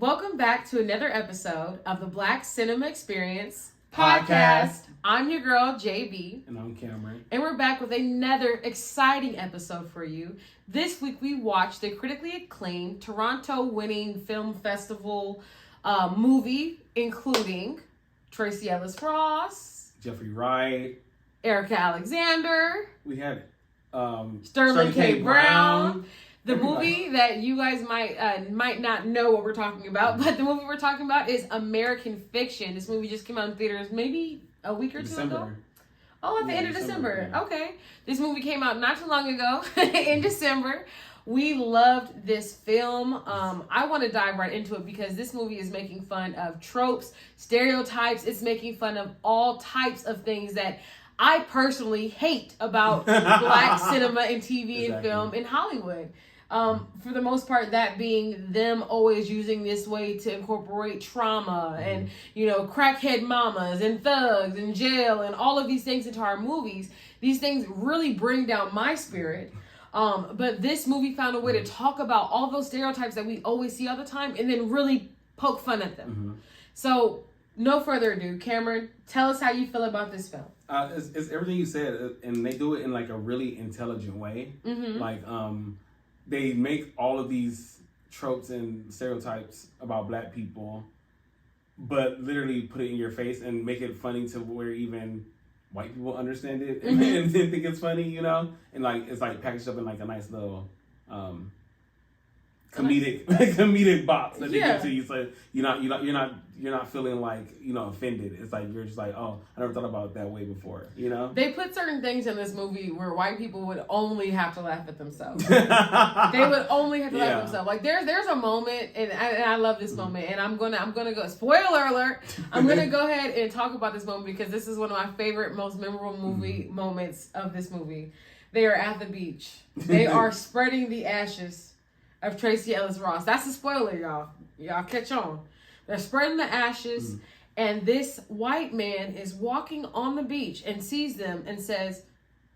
Welcome back to another episode of the Black Cinema Experience Podcast. I'm your girl, JB. And I'm Cameron. And we're back with another exciting episode for you. This week we watched the critically acclaimed Toronto-winning film festival movie, including Tracee Ellis Ross, Jeffrey Wright, Erica Alexander, we had Sterling K. Brown. The Everybody. movie that you guys might not know what we're talking about, but the movie we're talking about is American Fiction. This movie just came out in theaters maybe a week or two ago. Oh, at the end of December. Yeah. Okay. This movie came out not too long ago in December. We loved this film. I want to dive right into it because this movie is making fun of tropes, stereotypes. It's making fun of all types of things that I personally hate about Black cinema and TV and film in Hollywood. For the most part, that being them always using this way to incorporate trauma and, crackhead mamas and thugs and jail and all of these things into our movies. These things really bring down my spirit. But this movie found a way to talk about all those stereotypes that we always see all the time and then really poke fun at them. Mm-hmm. So, no further ado, Cameron, tell us how you feel about this film. It's everything you said, and they do it in like a really intelligent way. Mm-hmm. Like, they make all of these tropes and stereotypes about Black people, but literally put it in your face and make it funny to where even white people understand it and, and think it's funny, and like it's like packaged up in like a nice little comedic box that they give to you, so you're not feeling like offended. It's like you're just like, oh, I never thought about it that way before. They put certain things in this movie where white people would only have to laugh at themselves. They would only have to laugh at themselves. Like there's a moment, and I love this moment, and I'm gonna go spoiler alert. I'm gonna go ahead and talk about this moment because this is one of my favorite, most memorable movie moments of this movie. They are at the beach. They are spreading the ashes of Tracee Ellis Ross. That's a spoiler, y'all. Y'all catch on. They're spreading the ashes, and this white man is walking on the beach and sees them and says,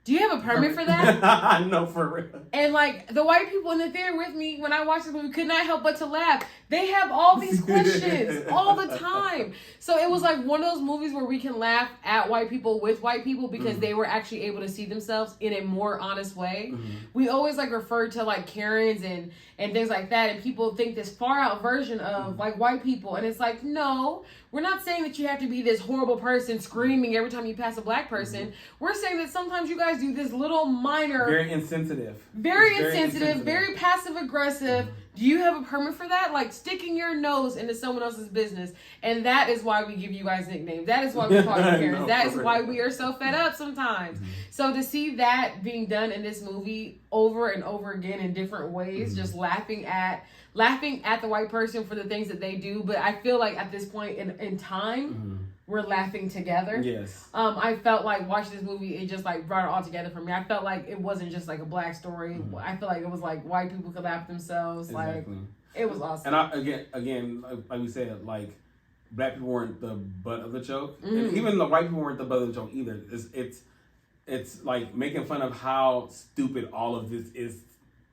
"Do you have a permit for that?" I know, for real. And like the white people in the theater with me when I watched the movie could not help but to laugh. They have all these questions all the time. So it was like one of those movies where we can laugh at white people with white people because they were actually able to see themselves in a more honest way. We always like refer to like Karens and things like that, and people think this far out version of like white people, and it's like, no, we're not saying that you have to be this horrible person screaming every time you pass a Black person. We're saying that sometimes you guys do this little minor, very insensitive, very passive aggressive. Do you have a permit for that? Like sticking your nose into someone else's business. And that is why we give you guys nicknames. That is why we call you Karens. That is why we are so fed up sometimes. So to see that being done in this movie over and over again in different ways, just laughing at the white person for the things that they do. But I feel like at this point in time, we're laughing together. Yes. I felt like watching this movie, it just like brought it all together for me. I felt like it wasn't just like a Black story. I feel like it was like white people could laugh at themselves. Exactly. Like it was awesome. And again, like we said, like Black people weren't the butt of the joke, and even the white people weren't the butt of the joke either. It's like making fun of how stupid all of this is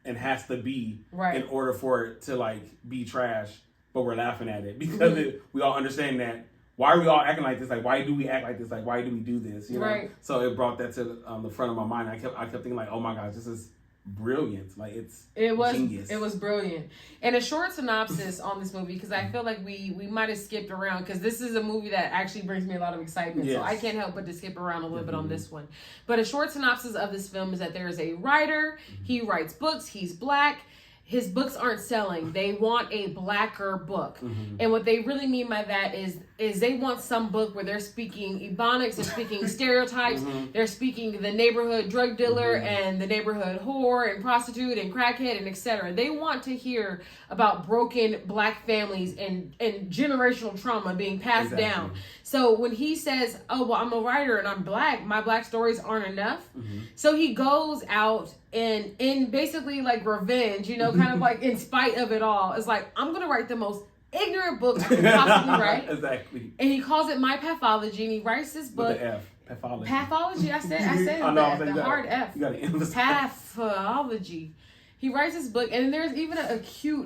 and has to be in order for it to like be trash, but we're laughing at it because we all understand that. Why are we all acting like this? Like, why do we act like this? Like, why do we do this? Right. So it brought that to the front of my mind. I kept thinking like, oh my gosh, this is brilliant. Like it was genius. It was brilliant. And a short synopsis on this movie, because I feel like we might have skipped around, because this is a movie that actually brings me a lot of excitement. So I can't help but to skip around a little bit on this one. But a short synopsis of this film is that there is a writer. He writes books. He's Black. His books aren't selling. They want a Blacker book. And what they really mean by that is they want some book where they're speaking Ebonics, they're speaking stereotypes, they're speaking the neighborhood drug dealer and the neighborhood whore and prostitute and crackhead and etc. They want to hear about broken Black families and generational trauma being passed down. So when he says, oh, well, I'm a writer and I'm Black, my Black stories aren't enough. So he goes out and in basically like revenge, kind of like in spite of it all, it's like, I'm going to write the most ignorant book I can possibly write. Exactly. And he calls it My Pathology, and he writes this book. With the F. Pathology. Pathology. I said the hard F. You got to emphasize. Pathology. He writes this book, and there's even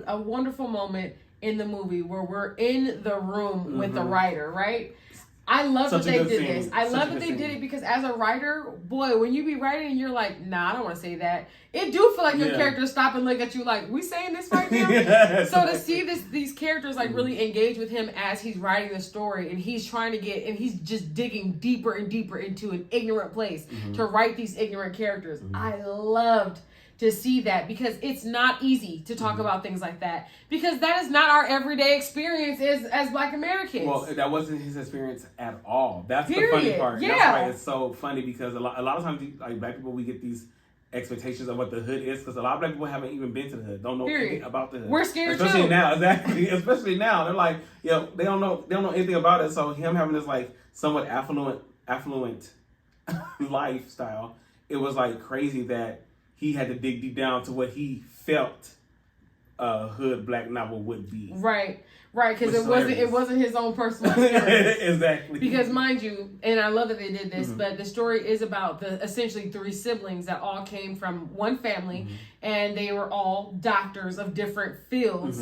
a wonderful moment in the movie where we're in the room with the writer, right? I love that they did this. I love that they did it because as a writer, boy, when you be writing and you're like, nah, I don't want to say that. It do feel like your characters stop and look at you like, we saying this right now? So to see these characters like really engage with him as he's writing the story and he's trying to get, and he's just digging deeper and deeper into an ignorant place to write these ignorant characters. I loved to see that because it's not easy to talk about things like that because that is not our everyday experience as Black Americans. Well, that wasn't his experience at all. That's the funny part. Yeah. That's why it's so funny because a lot of times, like Black people, we get these expectations of what the hood is because a lot of Black people haven't even been to the hood, don't know anything about the hood. We're scared especially too. Now, exactly. Especially now, they're like, they don't know anything about it. So him having this like somewhat affluent lifestyle, it was like crazy that he had to dig deep down to what he felt a hood Black novel would be. Right, because it wasn't his own personal experience. Exactly. Because mind you, and I love that they did this, but the story is about the essentially 3 siblings that all came from one family, and they were all doctors of different fields,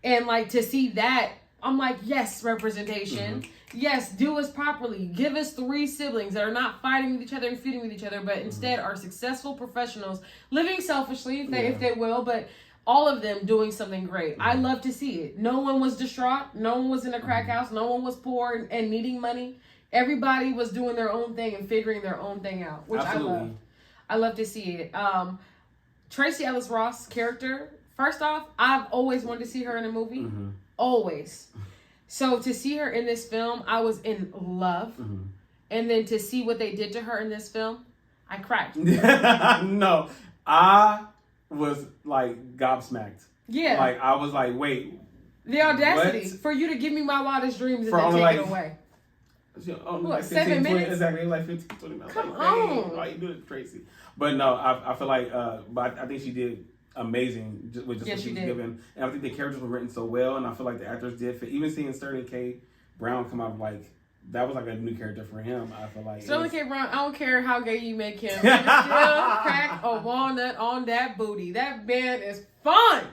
and like to see that, I'm like, yes, representation. Yes, do us properly. Give us 3 siblings that are not fighting with each other and feuding with each other, but instead are successful professionals, living selfishly, if they will, but all of them doing something great. I love to see it. No one was distraught. No one was in a crack house. No one was poor and needing money. Everybody was doing their own thing and figuring their own thing out, which Absolutely. I love. I love to see it. Tracy Ellis Ross character, first off, I've always wanted to see her in a movie. Always. So to see her in this film, I was in love. And then to see what they did to her in this film, I cried. No, I was like gobsmacked. Yeah. Like I was like, wait. The audacity for you to give me my wildest dreams and then take it away. Like 7 minutes? 20, exactly, like 15, 20 minutes. Come like, on. Why you do it, Tracy? But no, I feel like, but I think she did amazing with just what she was given. And I think the characters were written so well, and I feel like the actors did fit. Even seeing Sterling K. Brown come out, like, that was like a new character for him, I feel like. Sterling K. Brown, I don't care how gay you make him. He can still crack a walnut on that booty. That man is fun.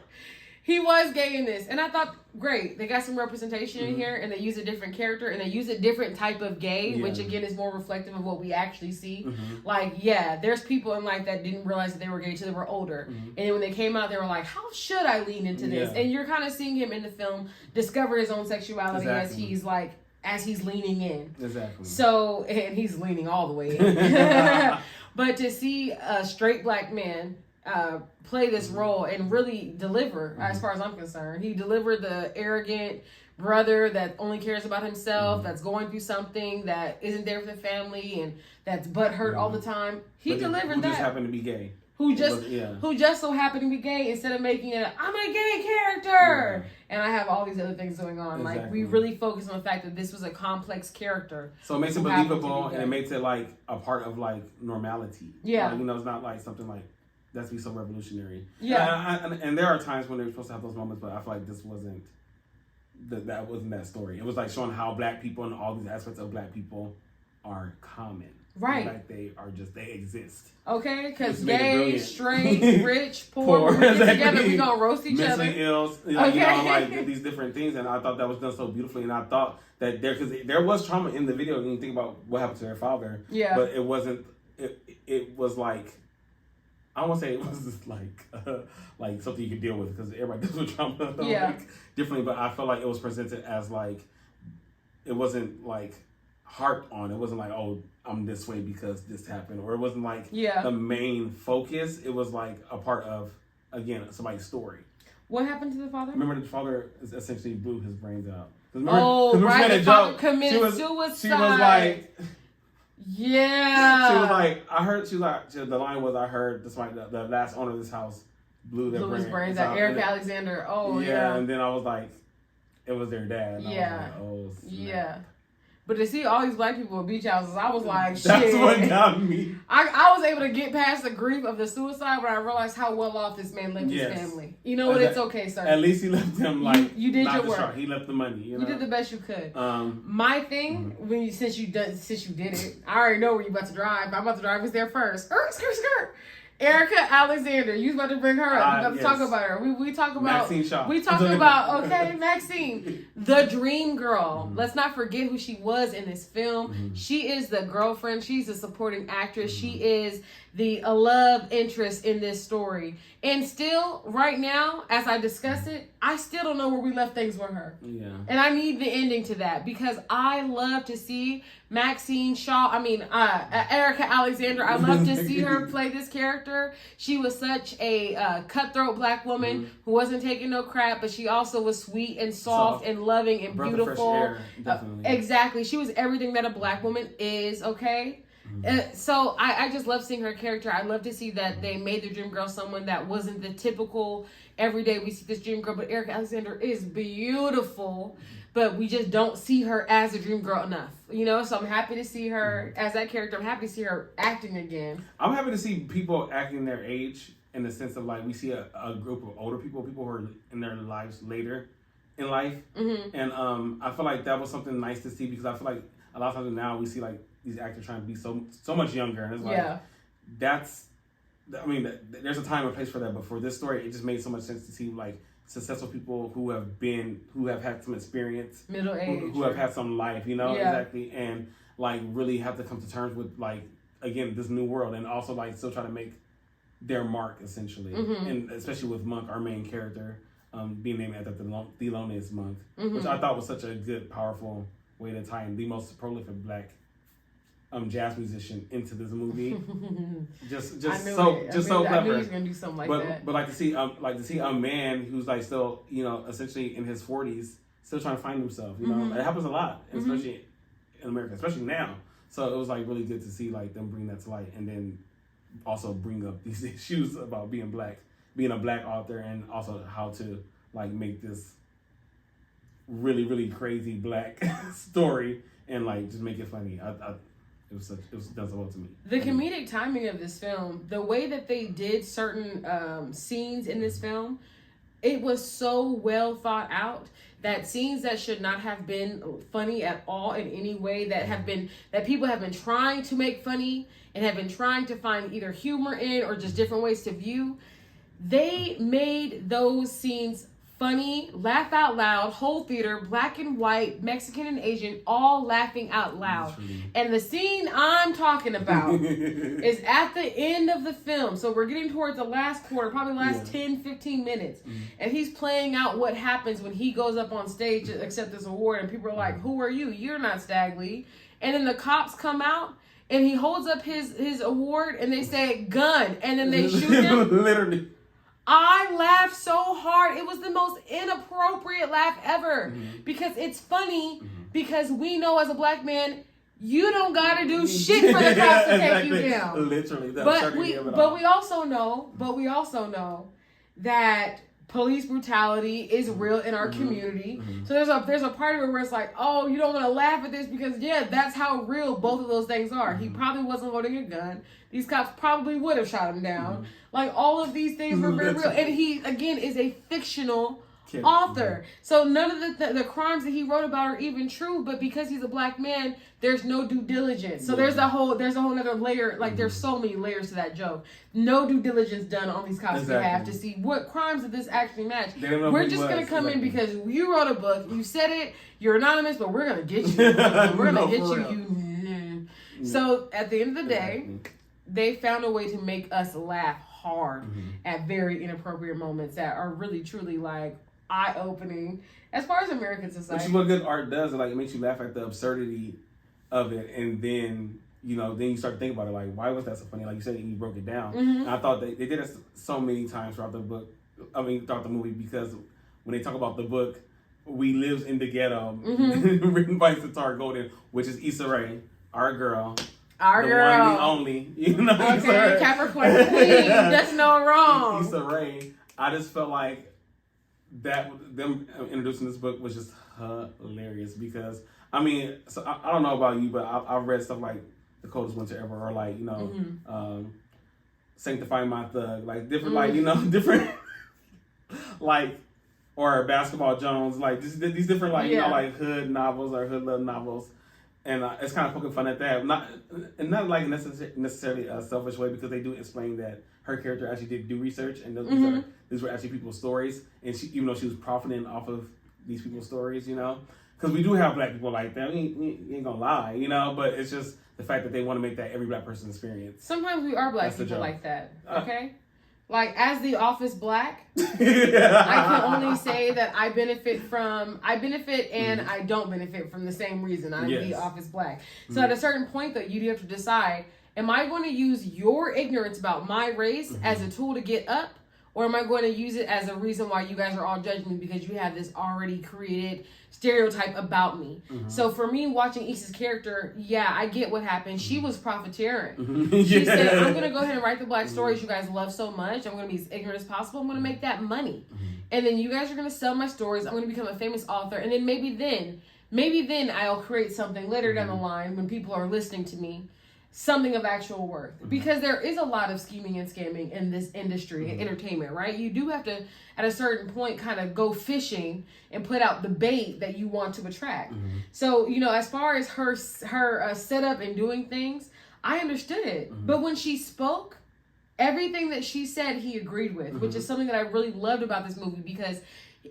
He was gay in this. And I thought, great. They got some representation in here, and they use a different character, and they use a different type of gay, which, again, is more reflective of what we actually see. Like, yeah, there's people in life that didn't realize that they were gay until they were older. And then when they came out, they were like, how should I lean into this? And you're kind of seeing him in the film discover his own sexuality as he's leaning in. Exactly. So, and he's leaning all the way in. But to see a straight Black man play this role and really deliver, as far as I'm concerned. He delivered the arrogant brother that only cares about himself, that's going through something, that isn't there for the family, and that's butthurt all the time. He delivered who that. Just happened to be gay. Who just so happened to be gay instead of making it, I'm a gay character. And I have all these other things going on. Exactly. Like, we really focus on the fact that this was a complex character. So it makes it believable, and it makes it like a part of like normality. Yeah. Like, it's not like something like that's be so revolutionary. Yeah. And there are times when they're supposed to have those moments, but I feel like this wasn't that wasn't that story. It was like showing how Black people and all these aspects of Black people are common. Right. Like they exist. Okay, because gay, straight, rich, poor, when we get together, we gonna roast each other. Mentally ill, like these different things, and I thought that was done so beautifully, and I thought that because there was trauma in the video, when you think about what happened to her father, but it wasn't, it was like, I don't want to say it was just like something you could deal with, because everybody deals with trauma like, differently, but I felt like it was presented as like, it wasn't like harped on. It wasn't like, oh, I'm this way because this happened, or it wasn't like the main focus. It was like a part of, again, somebody's story. What happened to the father? Remember, the father essentially blew his brains out. The father committed suicide. She was like, yeah. She was like, the line was, I heard the last owner of this house blew his brains out. Eric Alexander. And then I was like, it was their dad. Yeah. I was like, yeah. But to see all these Black people at beach houses, I was like, shit. That's what got me. I was able to get past the grief of the suicide when I realized how well off this man left his family. You know what? It's okay, sir. At least he left them like you did your work. He left the money. You did the best you could. My thing, since you did it, I already know where you about to drive. I'm about to drive us there first. Skirt. Erica Alexander. You about to bring her up. You about to talk about her. We talk about Maxine Shaw. We talk about Maxine, the dream girl. Let's not forget who she was in this film. She is the girlfriend. She's a supporting actress. She is the love interest in this story. And still, right now, as I discuss it, I still don't know where we left things with her. Yeah. And I need the ending to that because I love to see Maxine Shaw. Erica Alexander. I love to see her play this character. She was such a cutthroat black woman who wasn't taking no crap, but she also was sweet and soft and loving and beautiful. Fresh air, definitely. Exactly. She was everything that a black woman is, okay? So I just love seeing her character. I love to see that they made the dream girl someone that wasn't the typical everyday we see this dream girl, but Erica Alexander is beautiful, but we just don't see her as a dream girl enough, you know? So I'm happy to see her as that character. I'm happy to see her acting again. I'm happy to see people acting their age in the sense of like we see a group of older people who are in their lives later in life. And I feel like that was something nice to see because I feel like a lot of times now we see like these actors trying to be so much younger, and it's like there's a time and place for that, but for this story it just made so much sense to see like successful people who have had some experience, middle age, who have had some life, you know, exactly, and like really have to come to terms with like again this new world, and also like still try to make their mark essentially, and especially with Monk, our main character, being named after Thelonious Monk, which I thought was such a good, powerful way to tie in the most prolific black jazz musician into this movie. just so clever. I knew he was gonna do something like that. But to see a man who's like still, you know, essentially in his 40s, still trying to find himself. You know, it happens a lot, especially in America, especially now. So it was like really good to see like them bring that to light, and then also bring up these issues about being a black author, and also how to like make this really, really crazy black story and like just make it funny. It was done so well to me. The comedic timing of this film, the way that they did certain scenes in this film, it was so well thought out that scenes that should not have been funny at all in any way, that people have been trying to make funny and have been trying to find either humor in or just different ways to view, they made those scenes funny, laugh out loud, whole theater, black and white, Mexican and Asian, all laughing out loud. And the scene I'm talking about is at the end of the film. So we're getting towards the last quarter, probably the last 10, 15 minutes. And he's playing out what happens when he goes up on stage to accept this award. And people are like, who are you? You're not Stag Lee. And then the cops come out and he holds up his award and they say, gun. And then they shoot him. Literally. I laughed so hard. It was the most inappropriate laugh ever because it's funny because we know as a black man, you don't gotta do shit for the cops to take you down. Literally, but we also know that police brutality is real in our community. So there's a part of it where it's like, oh, you don't want to laugh at this because that's how real both of those things are. He probably wasn't holding a gun. These cops probably would have shot him down. Like all of these things were very real, and he again is a fictional author. So none of the crimes that he wrote about are even true. But because he's a black man, there's no due diligence. So there's a whole other layer. Like there's so many layers to that joke. No due diligence done on these cops' behalf to see what crimes did this actually match. We're just gonna come in because you wrote a book, you said it, you're anonymous, but we're gonna get you. We're gonna get you. So at the end of the day, they found a way to make us laugh hard at very inappropriate moments that are really truly like eye-opening as far as American society. Which is what good art does. Like it makes you laugh at the absurdity of it, and then you start to think about it. Like, why was that so funny? Like you said, you broke it down. And I thought they did it so many times throughout the book. Throughout the movie, because when they talk about the book, We Lives in the Ghetto, written by Sitar Golden, which is Issa Rae, our girl. Our the girl. one, the only. You know, okay, Capricorn Queen. That's no wrong. Issa Rae. I just felt like them introducing this book was just hilarious because, I mean, so I don't know about you, but I've read stuff like The Coldest Winter Ever, or like, Sanctify My Thug, like different, like, different, like, or Basketball Jones, like these different, like, like hood novels or hood love novels. And it's kind of poking fun at that, not like necessarily a selfish way, because they do explain that her character actually did do research, and these were actually people's stories, and she, even though she was profiting off of these people's stories, because we do have black people like that. We ain't gonna lie, but it's just the fact that they want to make that every black person's experience. Sometimes we are black people like that, okay? Like, as the Office Black, I can only say that I benefit and I don't benefit from the same reason. I'm the Office Black. So at a certain point, though, you do have to decide, am I going to use your ignorance about my race as a tool to get up? Or am I going to use it as a reason why you guys are all judging me because you have this already created stereotype about me? So for me, watching Issa's character, I get what happened. She was profiteering. She said, I'm going to go ahead and write the black stories you guys love so much. I'm going to be as ignorant as possible. I'm going to make that money. And then you guys are going to sell my stories. I'm going to become a famous author. And then maybe then I'll create something later down the line when people are listening to me. Something of actual worth, because there is a lot of scheming and scamming in this industry, entertainment, right? You do have to, at a certain point, kind of go fishing and put out the bait that you want to attract. So, as far as her setup and doing things, I understood it. But when she spoke, everything that she said, he agreed with, which is something that I really loved about this movie, because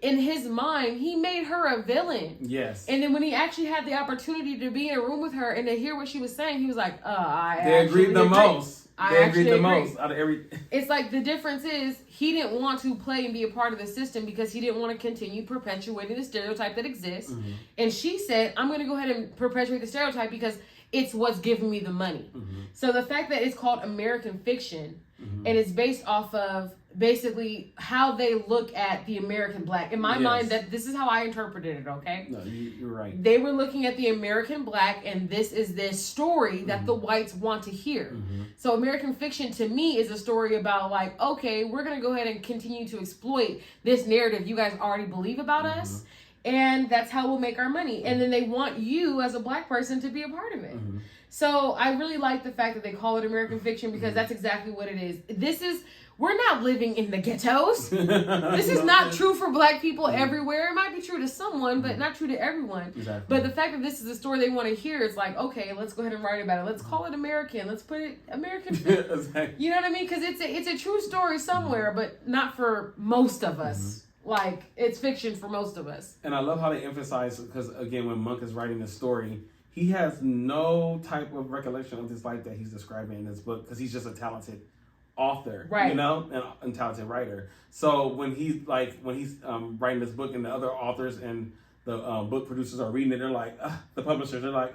in his mind, he made her a villain. Yes. And then when he actually had the opportunity to be in a room with her and to hear what she was saying, he was like, They agreed the most. They agreed the most out of every... It's like the difference is he didn't want to play and be a part of the system because he didn't want to continue perpetuating the stereotype that exists. And she said, I'm going to go ahead and perpetuate the stereotype because it's what's giving me the money. So the fact that it's called American fiction and it's based off of basically how they look at the American black. In my mind, that this is how I interpreted it, okay? No, you're right. They were looking at the American black, and this is this story that the whites want to hear. So American fiction, to me, is a story about, like, okay, we're going to go ahead and continue to exploit this narrative you guys already believe about us, and that's how we'll make our money. And then they want you, as a black person, to be a part of it. So I really like the fact that they call it American fiction, because that's exactly what it is. We're not living in the ghettos. This is not true for black people everywhere. It might be true to someone, but not true to everyone. Exactly. But the fact that this is the story they want to hear, it's like, okay, let's go ahead and write about it. Let's call it American. Let's put it American. Exactly. You know what I mean? Because it's a true story somewhere, but not for most of us. Like, it's fiction for most of us. And I love how they emphasize, because again, when Monk is writing the story, he has no type of recollection of this life that he's describing in this book, because he's just a talented author, right? And talented writer. So when he's writing this book, and the other authors and the book producers are reading it, they're like, the publishers are like,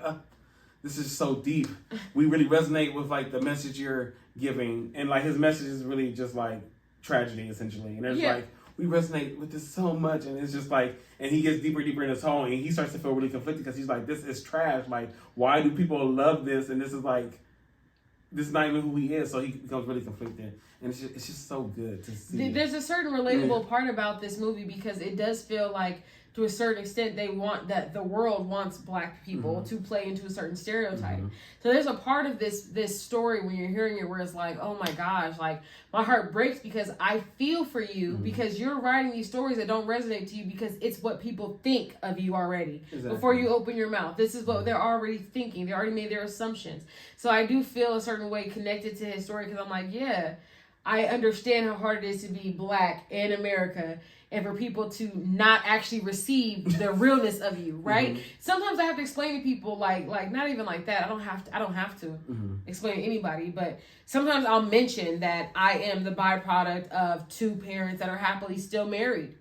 this is so deep. We really resonate with like the message you're giving, and like his message is really just like tragedy essentially. And there's like, we resonate with this so much, and it's just like, and he gets deeper in his tone, and he starts to feel really conflicted because he's like, this is trash. Like, why do people love this? And this is not even who he is. So he becomes really conflicted, and it's just so good to see. There's a certain relatable part about this movie, because it does feel like, to a certain extent, they want that the world wants black people to play into a certain stereotype. So there's a part of this story when you're hearing it where it's like, oh my gosh, like my heart breaks because I feel for you because you're writing these stories that don't resonate to you because it's what people think of you already before you open your mouth. This is what they're already thinking. They already made their assumptions. So I do feel a certain way connected to his story, because I'm like, yeah, I understand how hard it is to be black in America and for people to not actually receive the realness of you, right? Sometimes I have to explain to people, like not even like that. I don't have to explain to anybody, but sometimes I'll mention that I am the byproduct of two parents that are happily still married.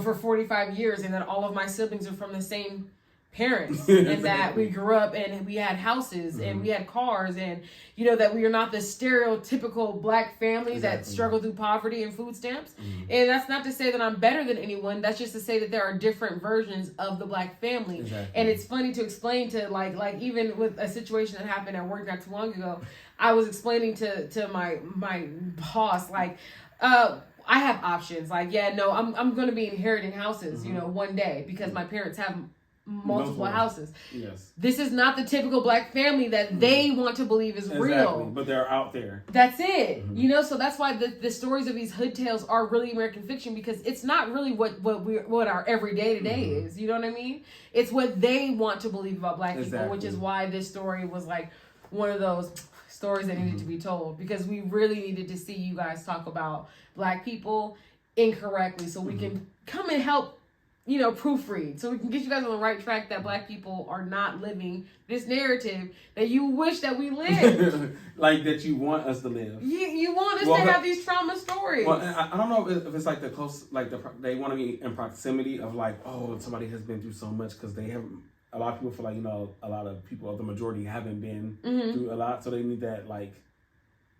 For 45 years, and that all of my siblings are from the same parents, and that we grew up and we had houses and we had cars, and that we are not the stereotypical black families that struggle through poverty and food stamps. And that's not to say that I'm better than anyone. That's just to say that there are different versions of the black family. And it's funny to explain to like even with a situation that happened at work not too long ago, I was explaining to my boss, like, I have options. Like, I'm going to be inheriting houses, one day, because my parents have multiple houses. Yes. This is not the typical black family that they want to believe is real. But they're out there. That's it. You know, so that's why the stories of these hood tales are really American fiction, because it's not really what our everyday today is. You know what I mean? It's what they want to believe about black people, which is why this story was like one of those stories that needed to be told, because we really needed to see you guys talk about black people incorrectly so we can come and help, you know, proofread, so we can get you guys on the right track that black people are not living this narrative that you wish that we lived. Like that you want us to live. You want us to have these trauma stories. Well, I don't know if it's like the close, like they want to be in proximity of like, oh, somebody has been through so much, because they haven't. A lot of people feel like, you know, a lot of people of the majority haven't been through a lot, so they need that like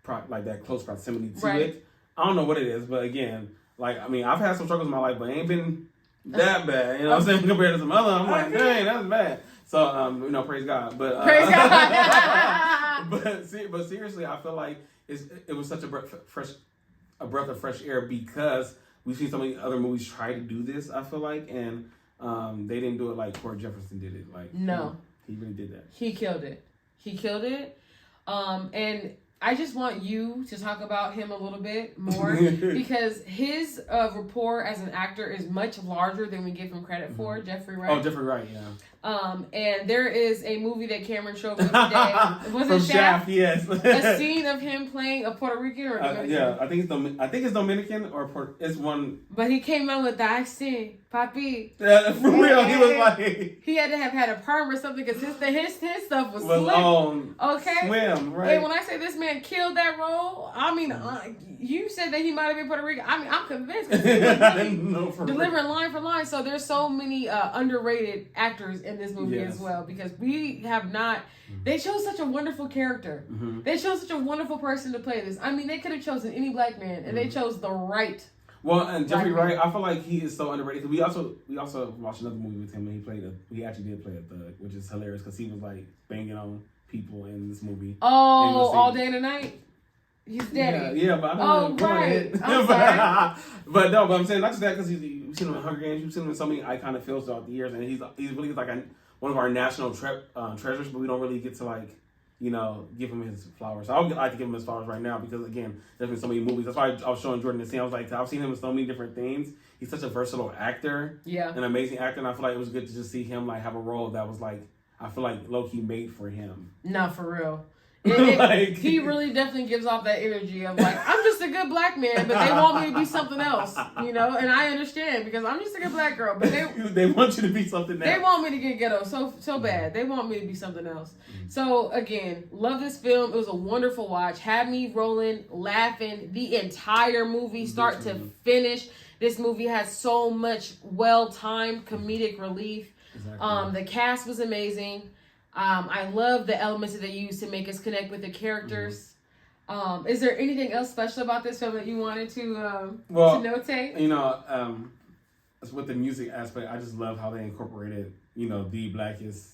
that close proximity to it. I don't know what it is, but again, like, I mean, I've had some struggles in my life, but it ain't been that bad, you know what I'm saying, compared to some other. I'm like, dang, that's bad. So, you know, praise God. But praise God. but seriously, I feel like it was such a breath of fresh air, because we've seen so many other movies try to do this, I feel like, and they didn't do it like Cord Jefferson did it. Like, no, he really did that. He killed it. And I just want you to talk about him a little bit more, because his rapport as an actor is much larger than we give him credit for. Jeffrey Wright. Oh, Jeffrey Wright, yeah. And there is a movie that Cameron showed me today. Was it Shaft? Yes. A scene of him playing a Puerto Rican or Dominican? Yeah, I think it's Dominican or it's one. But he came out with the accent, papi. Yeah, for real, he was like, he had to have had a perm or something, because his stuff was slick. Okay, swim, right? And when I say this man killed that role, I mean, you said that he might have been Puerto Rican. I mean, I'm convinced, because he was really delivering line for line. So there's so many underrated actors in this movie as well, because we have not. They chose such a wonderful character. They chose such a wonderful person to play this. I mean, they could have chosen any black man, and they chose the right. Well, and Jeffrey Wright, I feel like he is so underrated. We also watched another movie with him, and he actually did play a thug, which is hilarious, because he was like banging on people in this movie. Oh, All Day and the Night. He's dead. Yeah, but I don't know. Right. I'm sorry. but I'm saying not just that, because you've seen him in Hunger Games, you've seen him in so many iconic films throughout the years, and he's really like one of our national treasures, but we don't really get to like, you know, give him his flowers. So I would like to give him his flowers right now, because again, there's been so many movies. That's why I was showing Jordan the scene. I was like, I've seen him in so many different things. He's such a versatile actor, an amazing actor, and I feel like it was good to just see him like have a role that was like, I feel like low-key made for him. Not for real. He really definitely gives off that energy of like, I'm just a good black man, but they want me to be something else, you know. And I understand, because I'm just a good black girl, but they want you to be something else. They want me to get ghetto so bad. They want me to be something else. So again, love this film. It was a wonderful watch. Had me rolling, laughing the entire movie, start to finish. This movie has so much well-timed comedic relief. Exactly. The cast was amazing. I love the elements that they use to make us connect with the characters. Is there anything else special about this film that you wanted to notate? You know, with the music aspect, I just love how they incorporated, you know, the blackest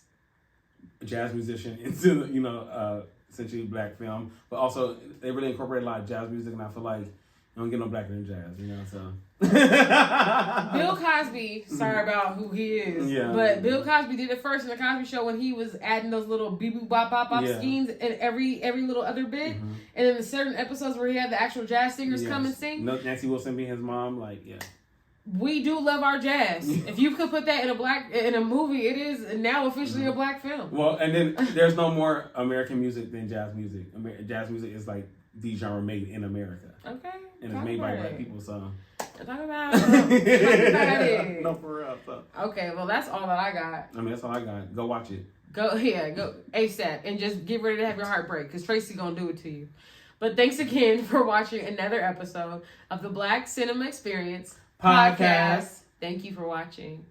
jazz musician into, you know, essentially black film, but also they really incorporated a lot of jazz music, and I feel like you don't get no blacker than jazz, you know, so. Bill Cosby, sorry about who he is, but Bill Cosby did it first in the Cosby Show when he was adding those little beep bop bop bop schemes in every little other bit, and then the certain episodes where he had the actual jazz singers come and sing. Nancy Wilson being his mom, like, we do love our jazz. If you could put that in a movie, it is now officially a black film. Well, and then there's no more American music than jazz music. Jazz music is like the genre made in America. Okay. And it's made by black people, so. Talk about it. No, for real. So. Okay, well, that's all that I got. I mean, that's all I got. Go watch it. Go ASAP, and just get ready to have your heart break, because Tracy gonna do it to you. But thanks again for watching another episode of the Black Cinema Experience podcast. Thank you for watching.